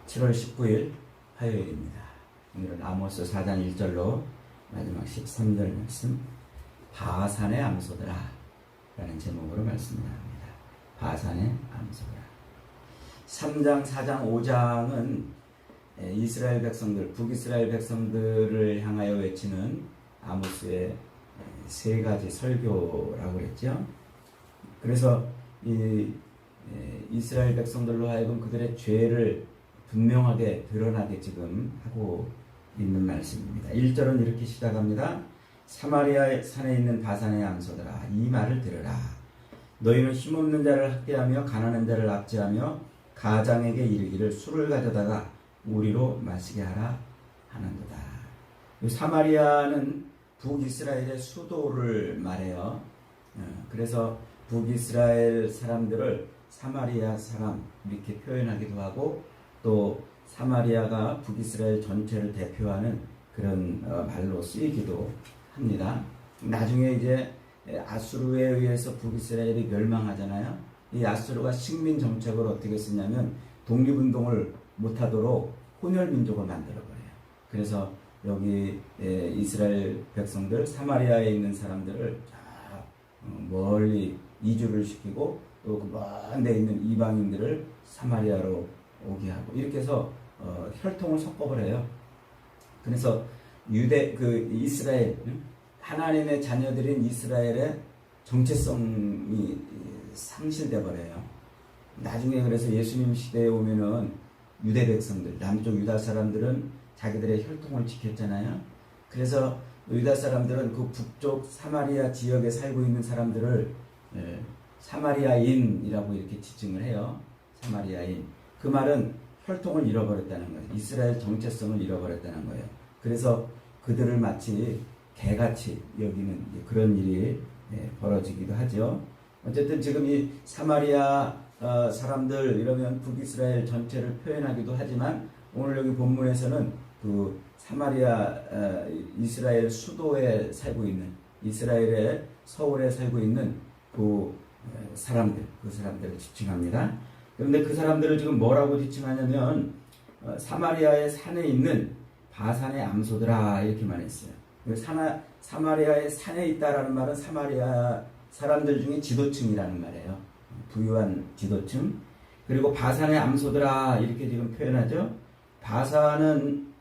7월 19일 화요일입니다. 오늘은 아모스 4장 1절로 마지막 13절 말씀, 바산의 암소들아 라는 제목으로 말씀을 합니다. 바산의 암소들아. 3장, 4장, 5장은 이스라엘 백성들, 북이스라엘 백성들을 향하여 외치는 아모스의 세 가지 설교라고 했죠. 그래서 이스라엘 백성들로 하여금 그들의 죄를 분명하게 드러나게 지금 하고 있는 말씀입니다. 1절은 이렇게 시작합니다. 사마리아 산에 있는 바산의 암소들아, 이 말을 들으라. 너희는 힘없는 자를 학대하며 가난한 자를 압제하며 가장에게 이르기를 술을 가져다가 우리로 마시게 하라 하는도다. 사마리아는 북이스라엘의 수도를 말해요. 그래서 북이스라엘 사람들을 사마리아 사람 이렇게 표현하기도 하고, 또 사마리아가 북이스라엘 전체를 대표하는 그런 말로 쓰이기도 합니다. 나중에 이제 아수르에 의해서 북이스라엘이 멸망하잖아요. 이 아수르가 식민 정책을 어떻게 쓰냐면 독립운동을 못하도록 혼혈민족을 만들어버려요. 그래서 여기 이스라엘 백성들, 사마리아에 있는 사람들을 멀리 이주를 시키고, 또 그 먼 데 있는 이방인들을 사마리아로 오게 하고, 이렇게 해서 혈통을 섞어버려요. 그래서 이스라엘, 하나님의 자녀들인 이스라엘의 정체성이 상실돼 버려요. 나중에 그래서 예수님 시대에 오면은 유대 백성들, 남쪽 유다 사람들은 자기들의 혈통을 지켰잖아요. 그래서 유다 사람들은 그 북쪽 사마리아 지역에 살고 있는 사람들을 사마리아인이라고 이렇게 지칭을 해요. 사마리아인. 그 말은 혈통을 잃어버렸다는 거예요. 이스라엘 정체성을 잃어버렸다는 거예요. 그래서 그들을 마치 개같이 여기는 그런 일이 벌어지기도 하죠. 어쨌든 지금 이 사마리아 사람들 이러면 북이스라엘 전체를 표현하기도 하지만, 오늘 여기 본문에서는 그 사마리아 이스라엘 수도에 살고 있는, 이스라엘의 서울에 살고 있는 그 사람들을 지칭합니다. 그런데 그 사람들을 지금 뭐라고 지칭하냐면 사마리아의 산에 있는 바산의 암소들아 이렇게만 했어요. 사마리아의 산에 있다라는 말은 사마리아 사람들 중에 지도층이라는 말이에요. 부유한 지도층. 그리고 바산의 암소들아 이렇게 지금 표현하죠. 바산은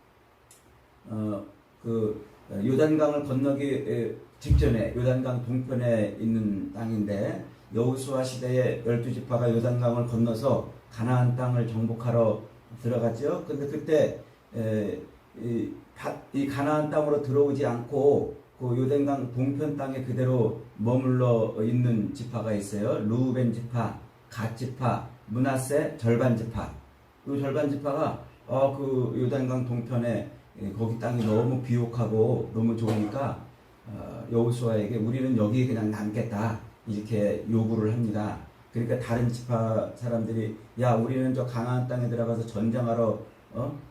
요단강을 건너기 직전에 요단강 동편에 있는 땅인데, 여호수아 시대에 12지파가 요단강을 건너서 가나안 땅을 정복하러 들어갔죠. 근데 그때 이 가나안 땅으로 들어오지 않고 그 요단강 동편 땅에 그대로 머물러 있는 지파가 있어요. 루벤 지파, 갓 지파, 므낫세 절반 지파. 그 절반 지파가 그 요단강 동편에 거기 땅이 너무 비옥하고 너무 좋으니까 여호수아에게 우리는 여기 그냥 남겠다 이렇게 요구를 합니다. 그러니까 다른 지파 사람들이, 야, 우리는 저 가나안 땅에 들어가서 전쟁하러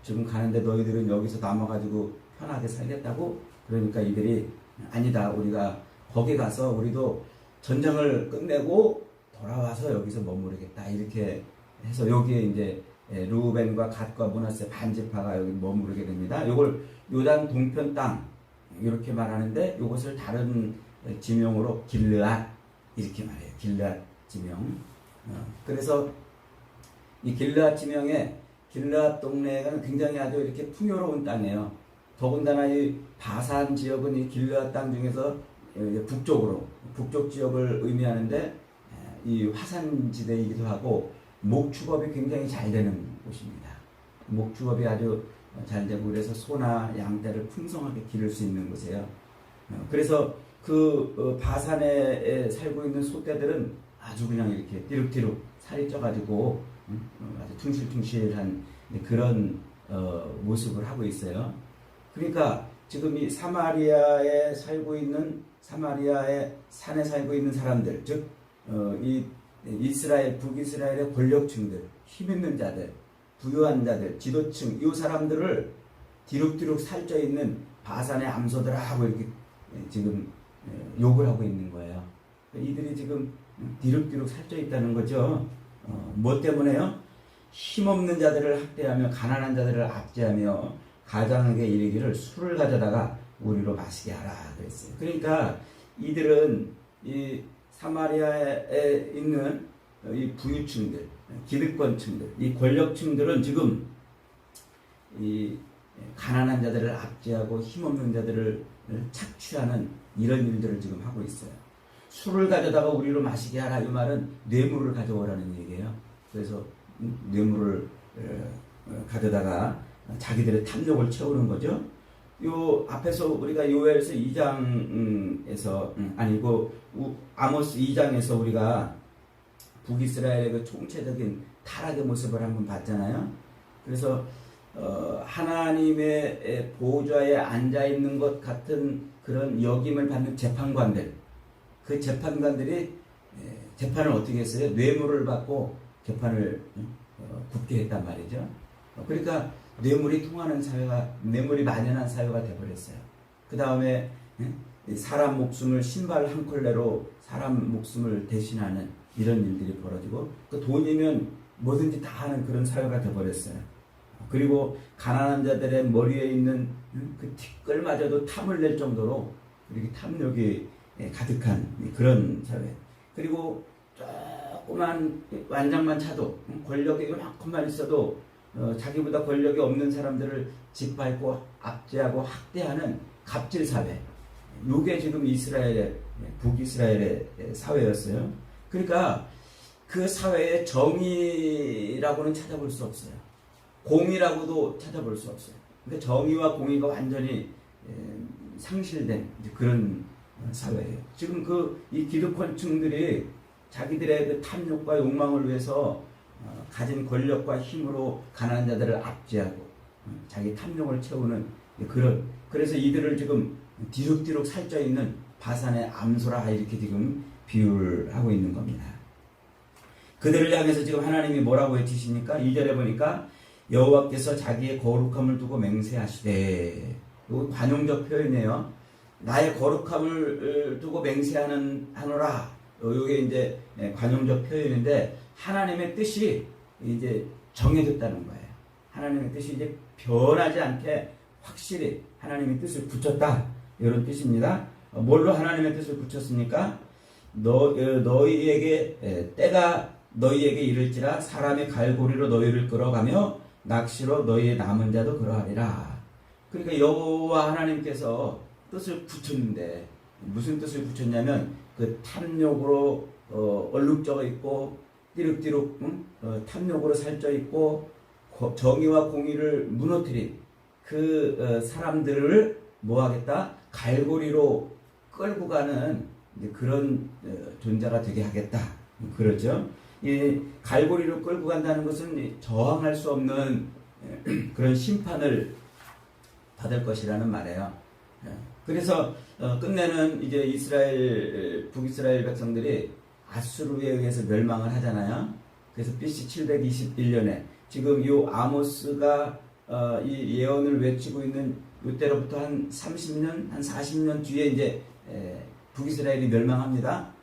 지금 가는데 너희들은 여기서 남아가지고 편하게 살겠다고? 그러니까 이들이, 아니다, 우리가 거기 가서 우리도 전쟁을 끝내고 돌아와서 여기서 머무르겠다 이렇게 해서 여기에 이제 루벤과 갓과 므낫세 반지파가 여기 머무르게 됩니다. 이걸 요단 동편 땅 이렇게 말하는데, 이것을 다른 지명으로 길르앗 이렇게 말해요. 길르앗 지명. 그래서 이 길르앗 지명에, 길르앗 동네가 굉장히 아주 이렇게 풍요로운 땅이에요. 더군다나 이 바산 지역은 이 길르앗 땅 중에서 북쪽 지역을 의미하는데, 이 화산지대이기도 하고 목축업이 굉장히 잘 되는 곳입니다. 목축업이 아주 잘 되고, 그래서 소나 양떼를 풍성하게 기를 수 있는 곳이에요. 그래서 그 바산에 살고 있는 소떼들은 아주 그냥 이렇게 띠룩띠룩 살이 쪄가지고 아주 퉁실퉁실한 그런 모습을 하고 있어요. 그러니까 지금 이 사마리아에 살고 있는, 사마리아의 산에 살고 있는 사람들, 즉 이 이스라엘, 북이스라엘의 권력층들, 힘있는 자들, 부유한 자들, 지도층, 이 사람들을 뒤룩뒤룩 살쪄 있는 바산의 암소들아 하고 이렇게 지금 욕을 하고 있는 거예요. 이들이 지금 뒤룩뒤룩 살쪄 있다는 거죠. 뭐 때문에요? 힘없는 자들을 학대하며 가난한 자들을 압제하며 가장에게 이르기를 술을 가져다가 우리로 마시게 하라 그랬어요. 그러니까 이들은 이 사마리아에 있는 이 부유층들, 기득권층들, 이 권력층들은 지금 이 가난한 자들을 압제하고 힘없는 자들을 착취하는 이런 일들을 지금 하고 있어요. 술을 가져다가 우리로 마시게 하라, 이 말은 뇌물을 가져오라는 얘기예요. 그래서 뇌물을 가져다가 자기들의 탐욕을 채우는 거죠. 요 앞에서 우리가 요엘서 2장에서 아니고 아모스 2장에서 우리가 북이스라엘의 그 총체적인 타락의 모습을 한번 봤잖아요. 그래서 하나님의 보좌에 앉아 있는 것 같은 그런 역임을 받는 재판관들, 그 재판관들이 재판을 어떻게 했어요? 뇌물을 받고 재판을 굽게 했단 말이죠. 그러니까 뇌물이 통하는 사회가, 뇌물이 만연한 사회가 되어버렸어요. 그 다음에 사람 목숨을 신발 한 켤레로 사람 목숨을 대신하는 이런 일들이 벌어지고, 그 돈이면 뭐든지 다 하는 그런 사회가 되어버렸어요. 그리고 가난한 자들의 머리에 있는 그 티끌마저도 탐을 낼 정도로 이렇게 탐욕이 가득한 그런 사회. 그리고 조그만 완장만 차도, 권력이 이만큼만 있어도 자기보다 권력이 없는 사람들을 짓밟고 압제하고 학대하는 갑질 사회. 이게 지금 이스라엘의, 북이스라엘의 사회였어요. 그러니까 그 사회의 정의라고는 찾아볼 수 없어요. 공의라고도 찾아볼 수 없어요. 그러니까 정의와 공의가 완전히 상실된 그런 사회예요. 지금 이 기득권층들이 자기들의 그 탐욕과 욕망을 위해서 가진 권력과 힘으로 가난한 자들을 압제하고 자기 탐욕을 채우는 그래서 이들을 지금 뒤룩뒤룩 살쪄 있는 바산의 암소라 이렇게 지금 비유를 하고 있는 겁니다. 그들을 향해서 지금 하나님이 뭐라고 외치십니까? 2절에 보니까 여호와께서 자기의 거룩함을 두고 맹세하시되, 이거 관용적 표현이에요. 나의 거룩함을 두고 맹세하노라. 이게 이제 관용적 표현인데, 하나님의 뜻이 이제 정해졌다는 거예요. 하나님의 뜻이 이제 변하지 않게 확실히 하나님의 뜻을 붙였다, 이런 뜻입니다. 뭘로 하나님의 뜻을 붙였습니까? 너희에게 때가 너희에게 이를지라 사람의 갈고리로 너희를 끌어가며 낚시로 너희의 남은 자도 그러하리라. 그러니까 여호와 하나님께서 뜻을 붙였는데, 무슨 뜻을 붙였냐면 그 탐욕으로 얼룩져 있고 띠룩띠룩 탐욕으로 살쪄 있고 정의와 공의를 무너뜨린 그 사람들을 뭐하겠다? 갈고리로 끌고 가는 그런 존재가 되게 하겠다. 그렇죠? 이 갈고리로 끌고 간다는 것은 저항할 수 없는 그런 심판을 받을 것이라는 말이에요. 그래서 끝내는 이제 북이스라엘 백성들이 아수르에 의해서 멸망을 하잖아요. 그래서 BC 721년에 지금 이 아모스가 이 예언을 외치고 있는 이때로부터 한 30년, 한 40년 뒤에 이제 북이스라엘이 멸망합니다.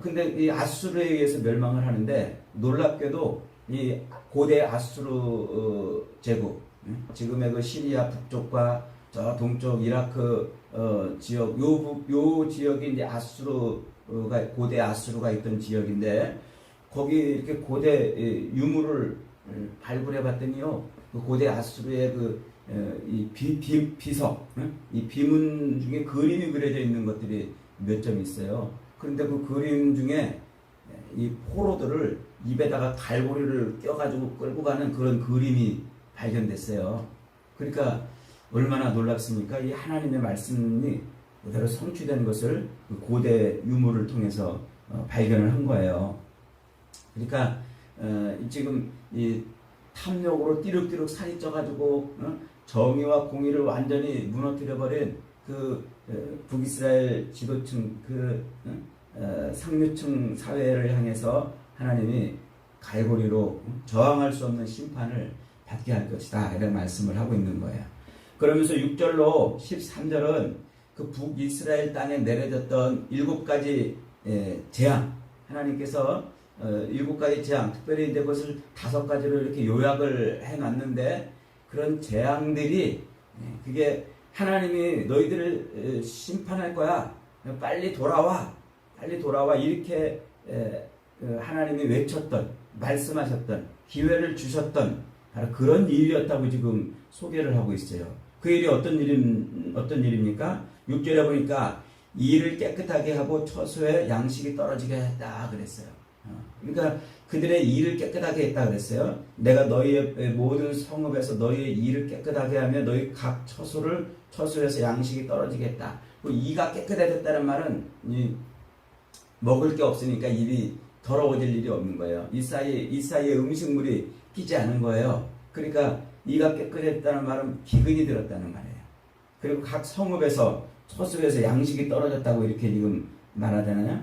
근데 이 아수르에 의해서 멸망을 하는데, 놀랍게도 이 고대 아수르 제국, 지금의 그 시리아 북쪽과 저 동쪽 이라크 지역, 요 지역이 이제 고대 아수르가 있던 지역인데, 거기 이렇게 고대 유물을 발굴해 봤더니요, 그 고대 아수르의 이 비석, 이 비문 중에 그림이 그려져 있는 것들이 몇 점 있어요. 그런데 그 그림 중에 이 포로들을 입에다가 갈고리를 껴가지고 끌고 가는 그런 그림이 발견됐어요. 그러니까 얼마나 놀랍습니까? 이 하나님의 말씀이 그대로 성취된 것을 그 고대 유물을 통해서 발견을 한 거예요. 그러니까 지금 이 탐욕으로 띠룩띠룩 살이 쪄가지고 정의와 공의를 완전히 무너뜨려버린 그 북이스라엘 지도층, 상류층 사회를 향해서 하나님이 갈고리로 저항할 수 없는 심판을 받게 할 것이다, 이런 말씀을 하고 있는 거예요. 그러면서 6절로 13절은 그 북이스라엘 땅에 내려졌던 7가지 재앙, 하나님께서 일곱 가지 재앙, 특별히 이제 그것을 5가지로 이렇게 요약을 해놨는데, 그런 재앙들이 그게 하나님이 너희들을 심판할 거야. 빨리 돌아와. 빨리 돌아와. 이렇게 하나님이 외쳤던, 말씀하셨던, 기회를 주셨던 바로 그런 일이었다고 지금 소개를 하고 있어요. 그 일이 어떤 일입니까? 6절에 보니까 이를 깨끗하게 하고 처소에 양식이 떨어지게 했다 그랬어요. 그러니까 그들의 일을 깨끗하게 했다 그랬어요. 내가 너희의 모든 성읍에서 너희의 일을 깨끗하게 하며 너희 각 처소에서 양식이 떨어지게 했다. 그 이가 깨끗해졌다는 말은 먹을 게 없으니까 입이 더러워질 일이 없는 거예요. 이 사이에 음식물이 끼지 않은 거예요. 그러니까 이가 깨끗했다는 말은 기근이 들었다는 말이에요. 그리고 각 성읍에서 처소에서 양식이 떨어졌다고 이렇게 지금 말하잖아요.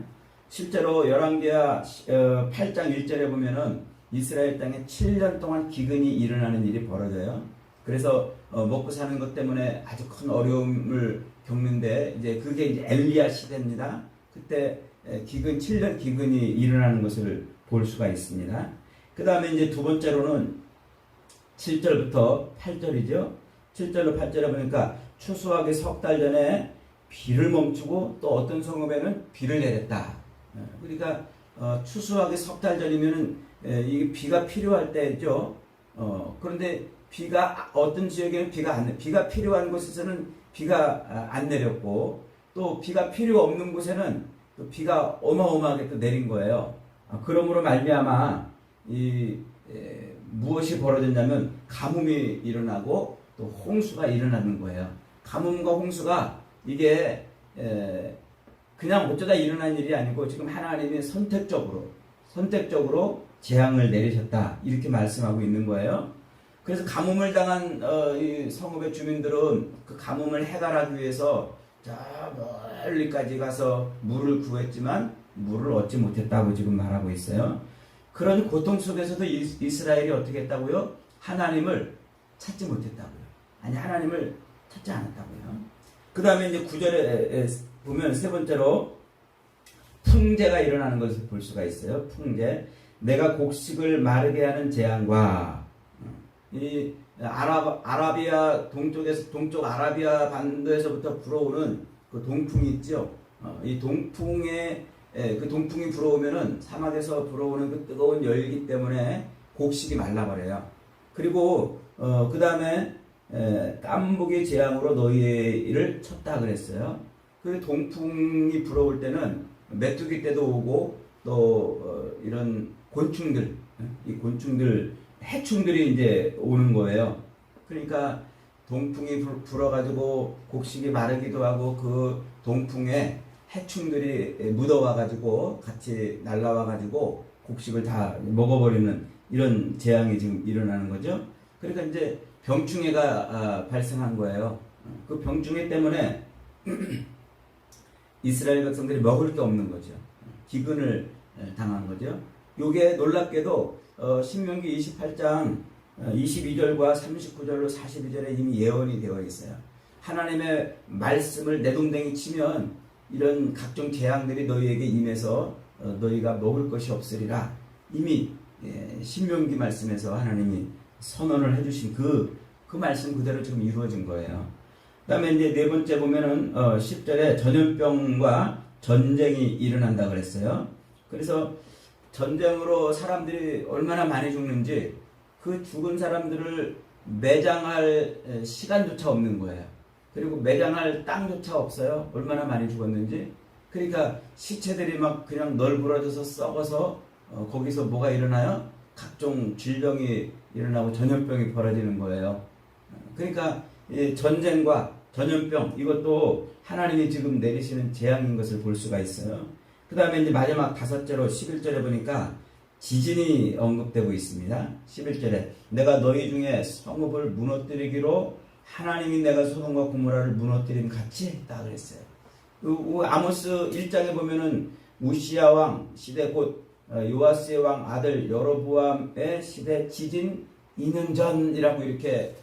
실제로 열왕기하 8장 1절에 보면은 이스라엘 땅에 7년 동안 기근이 일어나는 일이 벌어져요. 그래서 먹고 사는 것 때문에 아주 큰 어려움을 겪는데 이제 그게 이제 엘리야 시대입니다. 그때 7년 기근이 일어나는 것을 볼 수가 있습니다. 그 다음에 이제 두 번째로는 7절부터 8절이죠. 7절로 8절에 보니까 추수하기 3달 전에 비를 멈추고 또 어떤 성읍에는 비를 내렸다. 그러니까 추수하기 3달 전이면은 이게 비가 필요할 때죠. 그런데 비가 어떤 지역에는 비가 필요한 곳에서는 비가 안 내렸고 또 비가 필요 없는 곳에는 또 비가 어마어마하게 또 내린 거예요. 그러므로 말미암아 무엇이 벌어졌냐면 가뭄이 일어나고 또 홍수가 일어나는 거예요. 가뭄과 홍수가 이게 그냥 어쩌다 일어난 일이 아니고 지금 하나님이 선택적으로 재앙을 내리셨다 이렇게 말씀하고 있는 거예요. 그래서 가뭄을 당한 이 성읍의 주민들은 그 가뭄을 해결하기 위해서 저 멀리까지 가서 물을 구했지만 물을 얻지 못했다고 지금 말하고 있어요. 그런 고통 속에서도 이스라엘이 어떻게 했다고요? 하나님을 찾지 못했다고요. 아니 하나님을 찾지 않았다고요. 그 다음에 이제 9절에 보면 세 번째로 풍제가 일어나는 것을 볼 수가 있어요. 풍제. 내가 곡식을 마르게 하는 재앙과 이 아라비아 동쪽 아라비아 반도에서부터 불어오는 그 동풍이 있죠. 이 그 동풍이 불어오면은 사막에서 불어오는 그 뜨거운 열기 때문에 곡식이 말라버려요. 그리고 그 다음에 깐부기 재앙으로 너희를 쳤다 그랬어요. 그 동풍이 불어올 때는 메뚜기 때도 오고 또 이런 곤충들, 해충들이 이제 오는 거예요. 그러니까 동풍이 불어가지고 곡식이 마르기도 하고 그 동풍에 해충들이 묻어와가지고 같이 날라와가지고 곡식을 다 먹어버리는 이런 재앙이 지금 일어나는 거죠. 그러니까 이제 병충해가 발생한 거예요. 그 병충해 때문에 이스라엘 백성들이 먹을 게 없는 거죠. 기근을 당한 거죠. 요게 놀랍게도 신명기 28장 22절과 39절로 42절에 이미 예언이 되어 있어요. 하나님의 말씀을 내동댕이 치면 이런 각종 재앙들이 너희에게 임해서 너희가 먹을 것이 없으리라. 이미 신명기 말씀에서 하나님이 선언을 해주신 그 말씀 그대로 지금 이루어진 거예요. 그 다음에 이제 네 번째 보면은 10절에 전염병과 전쟁이 일어난다 그랬어요. 그래서 전쟁으로 사람들이 얼마나 많이 죽는지 그 죽은 사람들을 매장할 시간조차 없는 거예요. 그리고 매장할 땅조차 없어요. 얼마나 많이 죽었는지. 그러니까 시체들이 막 그냥 널브러져서 썩어서 거기서 뭐가 일어나요? 각종 질병이 일어나고 전염병이 벌어지는 거예요. 그러니까 전쟁과 전염병 이것도 하나님이 지금 내리시는 재앙인 것을 볼 수가 있어요. 그 다음에 이제 마지막 5절로 11절에 보니까 지진이 언급되고 있습니다. 11절에 내가 너희 중에 성읍을 무너뜨리기로 하나님이 내가 소돔과 고모라를 무너뜨림 같이 했다 그랬어요. 아모스 1장에 보면은 우시야 왕 시대 곧 요아스의 왕 아들 여로보암의 시대 지진 2년 전이라고 이렇게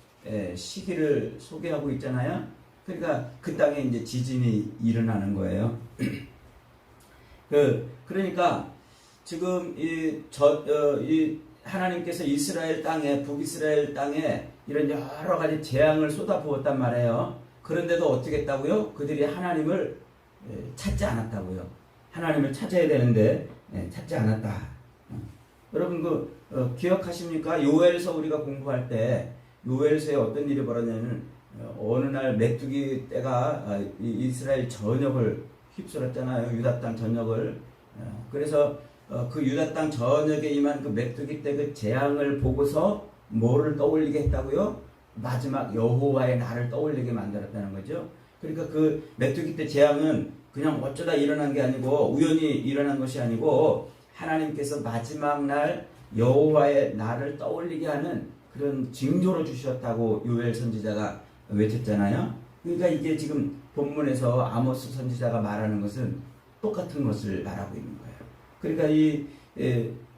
시기를 소개하고 있잖아요. 그러니까 그 땅에 이제 지진이 일어나는 거예요. 그러니까 지금 이 하나님께서 이스라엘 땅에, 북이스라엘 땅에 이런 여러 가지 재앙을 쏟아부었단 말이에요. 그런데도 어떻게 했다고요? 그들이 하나님을 찾지 않았다고요. 하나님을 찾아야 되는데 찾지 않았다. 여러분 기억하십니까? 요엘서 우리가 공부할 때 요엘서에 어떤 일이 벌어졌냐면 어느 날 메뚜기 떼가 이스라엘 전역을 휩쓸었잖아요. 유다 땅 전역을. 그래서 그 유다 땅 전역에 임한 그 메뚜기 떼 그 재앙을 보고서 뭐를 떠올리게 했다고요? 마지막 여호와의 날을 떠올리게 만들었다는 거죠. 그러니까 그 메뚜기 떼 재앙은 그냥 어쩌다 일어난 게 아니고 우연히 일어난 것이 아니고 하나님께서 마지막 날 여호와의 날을 떠올리게 하는 그런 징조로 주셨다고 요엘 선지자가 외쳤잖아요. 그러니까 이게 지금 본문에서 아모스 선지자가 말하는 것은 똑같은 것을 말하고 있는 거예요. 그러니까 이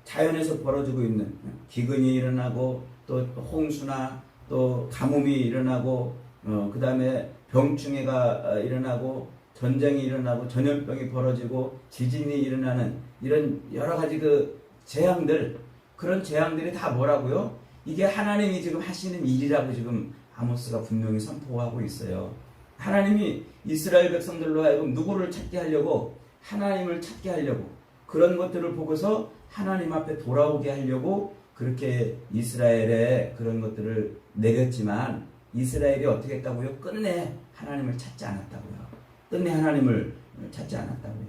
자연에서 벌어지고 있는 기근이 일어나고 또 홍수나 또 가뭄이 일어나고 그 다음에 병충해가 일어나고 전쟁이 일어나고 전염병이 벌어지고 지진이 일어나는 이런 여러 가지 그 재앙들, 그런 재앙들이 다 뭐라고요? 이게 하나님이 지금 하시는 일이라고 지금 아모스가 분명히 선포하고 있어요. 하나님이 이스라엘 백성들로 하여금 누구를 찾게 하려고, 하나님을 찾게 하려고, 그런 것들을 보고서 하나님 앞에 돌아오게 하려고 그렇게 이스라엘에 그런 것들을 내렸지만 이스라엘이 어떻게 했다고요? 끝내 하나님을 찾지 않았다고요. 끝내 하나님을 찾지 않았다고요.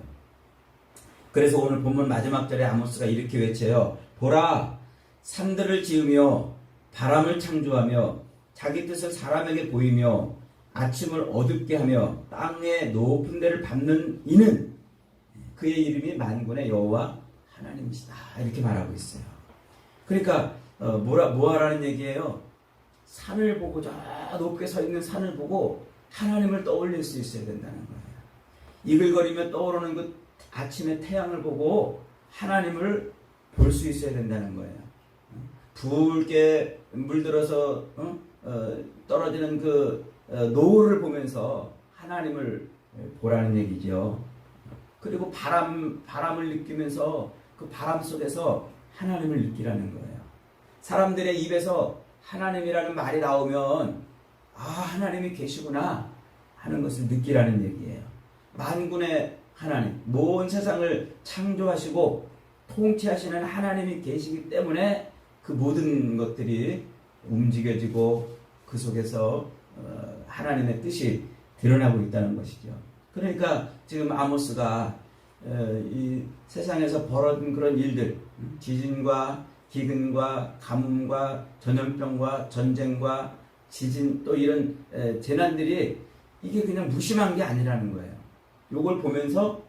그래서 오늘 본문 마지막 절에 아모스가 이렇게 외쳐요. 보라, 산들을 지으며 바람을 창조하며 자기 뜻을 사람에게 보이며 아침을 어둡게 하며 땅의 높은 데를 밟는 이는 그의 이름이 만군의 여호와 하나님이시다. 이렇게 말하고 있어요. 그러니까 뭐하라는 얘기예요? 산을 보고, 저 높게 서 있는 산을 보고 하나님을 떠올릴 수 있어야 된다는 거예요. 이글거리며 떠오르는 그 아침의 태양을 보고 하나님을 볼 수 있어야 된다는 거예요. 붉게 물들어서 떨어지는 그 노을을 보면서 하나님을 보라는 얘기죠. 그리고 바람을 느끼면서 그 바람 속에서 하나님을 느끼라는 거예요. 사람들의 입에서 하나님이라는 말이 나오면 하나님이 계시구나 하는 것을 느끼라는 얘기예요. 만군의 하나님, 온 세상을 창조하시고 통치하시는 하나님이 계시기 때문에 그 모든 것들이 움직여지고 그 속에서 하나님의 뜻이 드러나고 있다는 것이죠. 그러니까 지금 아모스가 이 세상에서 벌어진 그런 일들, 지진과 기근과 가뭄과 전염병과 전쟁과 지진 또 이런 재난들이 이게 그냥 무심한 게 아니라는 거예요. 요걸 보면서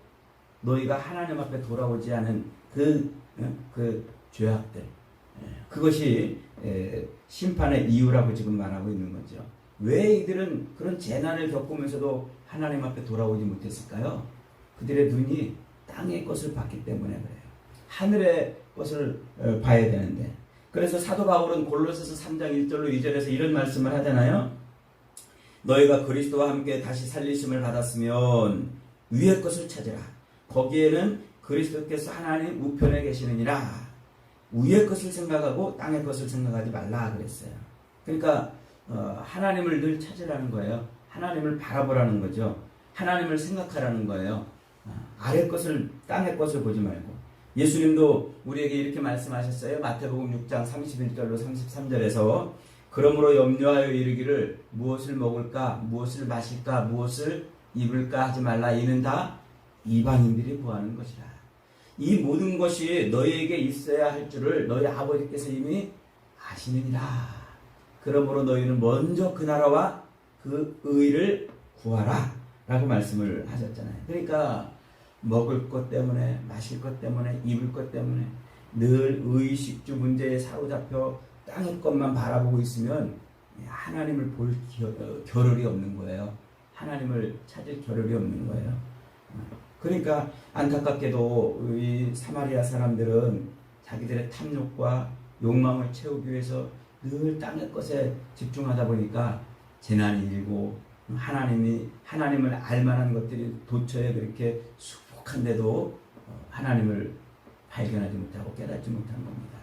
너희가 하나님 앞에 돌아오지 않은 그 죄악들, 그것이 심판의 이유라고 지금 말하고 있는 거죠. 왜 이들은 그런 재난을 겪으면서도 하나님 앞에 돌아오지 못했을까요? 그들의 눈이 땅의 것을 봤기 때문에 그래요. 하늘의 것을 봐야 되는데. 그래서 사도 바울은 골로새서 3장 1절로 2절에서 이런 말씀을 하잖아요. 너희가 그리스도와 함께 다시 살리심을 받았으면 위의 것을 찾으라. 거기에는 그리스도께서 하나님 우편에 계시느니라. 위의 것을 생각하고 땅의 것을 생각하지 말라 그랬어요. 그러니까 하나님을 늘 찾으라는 거예요. 하나님을 바라보라는 거죠. 하나님을 생각하라는 거예요. 아래 것을, 땅의 것을 보지 말고. 예수님도 우리에게 이렇게 말씀하셨어요. 마태복음 6장 31절로 33절에서 그러므로 염려하여 이르기를 무엇을 먹을까, 무엇을 마실까, 무엇을 입을까 하지 말라. 이는 다 이방인들이 구하는 것이라. 이 모든 것이 너희에게 있어야 할 줄을 너희 아버지께서 이미 아시느니라. 그러므로 너희는 먼저 그 나라와 그 의를 구하라 라고 말씀을 하셨잖아요. 그러니까 먹을 것 때문에, 마실 것 때문에, 입을 것 때문에 늘 의식주 문제에 사로잡혀 땅의 것만 바라보고 있으면 하나님을 볼 겨를이 없는 거예요. 하나님을 찾을 겨를이 없는 거예요. 그러니까 안타깝게도 이 사마리아 사람들은 자기들의 탐욕과 욕망을 채우기 위해서 늘 땅의 것에 집중하다 보니까 재난이 일고 하나님을 알만한 것들이 도처에 그렇게 수북한데도 하나님을 발견하지 못하고 깨닫지 못한 겁니다.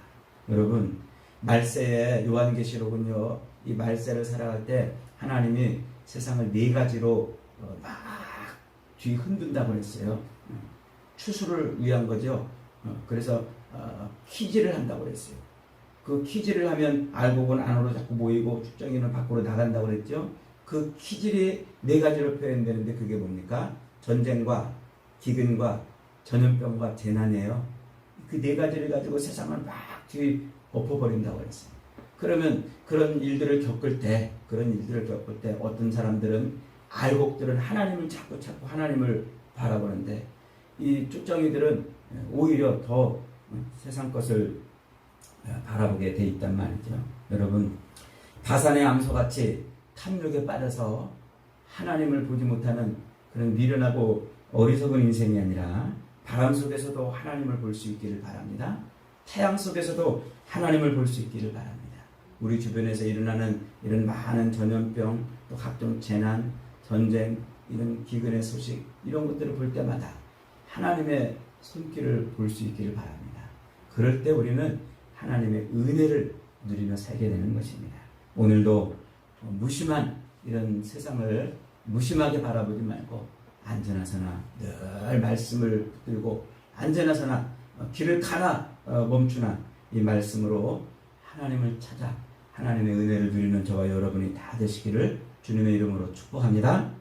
여러분, 말세에 요한계시록은요, 이 말세를 살아갈 때 하나님이 세상을 네 가지로 막 뒤 흔든다고 그랬어요. 추수를 위한 거죠. 그래서 키질을 한다고 그랬어요. 그 키질을 하면 알곡은 안으로 자꾸 모이고 축정이는 밖으로 나간다고 그랬죠. 그 키질이 네 가지로 표현되는데 그게 뭡니까? 전쟁과 기근과 전염병과 재난이에요. 그 네 가지를 가지고 세상을 막 뒤 엎어버린다고 그랬어요. 그러면 그런 일들을 겪을 때 어떤 사람들은 알곡들은 하나님을 찾고 하나님을 바라보는데 이 쭉정이들은 오히려 더 세상 것을 바라보게 돼 있단 말이죠. 여러분, 바산의 암소같이 탐욕에 빠져서 하나님을 보지 못하는 그런 미련하고 어리석은 인생이 아니라 바람 속에서도 하나님을 볼 수 있기를 바랍니다. 태양 속에서도 하나님을 볼 수 있기를 바랍니다. 우리 주변에서 일어나는 이런 많은 전염병, 또 각종 재난, 전쟁, 이런 기근의 소식, 이런 것들을 볼 때마다 하나님의 손길을 볼 수 있기를 바랍니다. 그럴 때 우리는 하나님의 은혜를 누리며 살게 되는 것입니다. 오늘도 무심한 이런 세상을 무심하게 바라보지 말고 안전하서나 늘 말씀을 붙들고 안전하서나 길을 가나 멈추나 이 말씀으로 하나님을 찾아 하나님의 은혜를 누리는 저와 여러분이 다 되시기를 주님의 이름으로 축복합니다.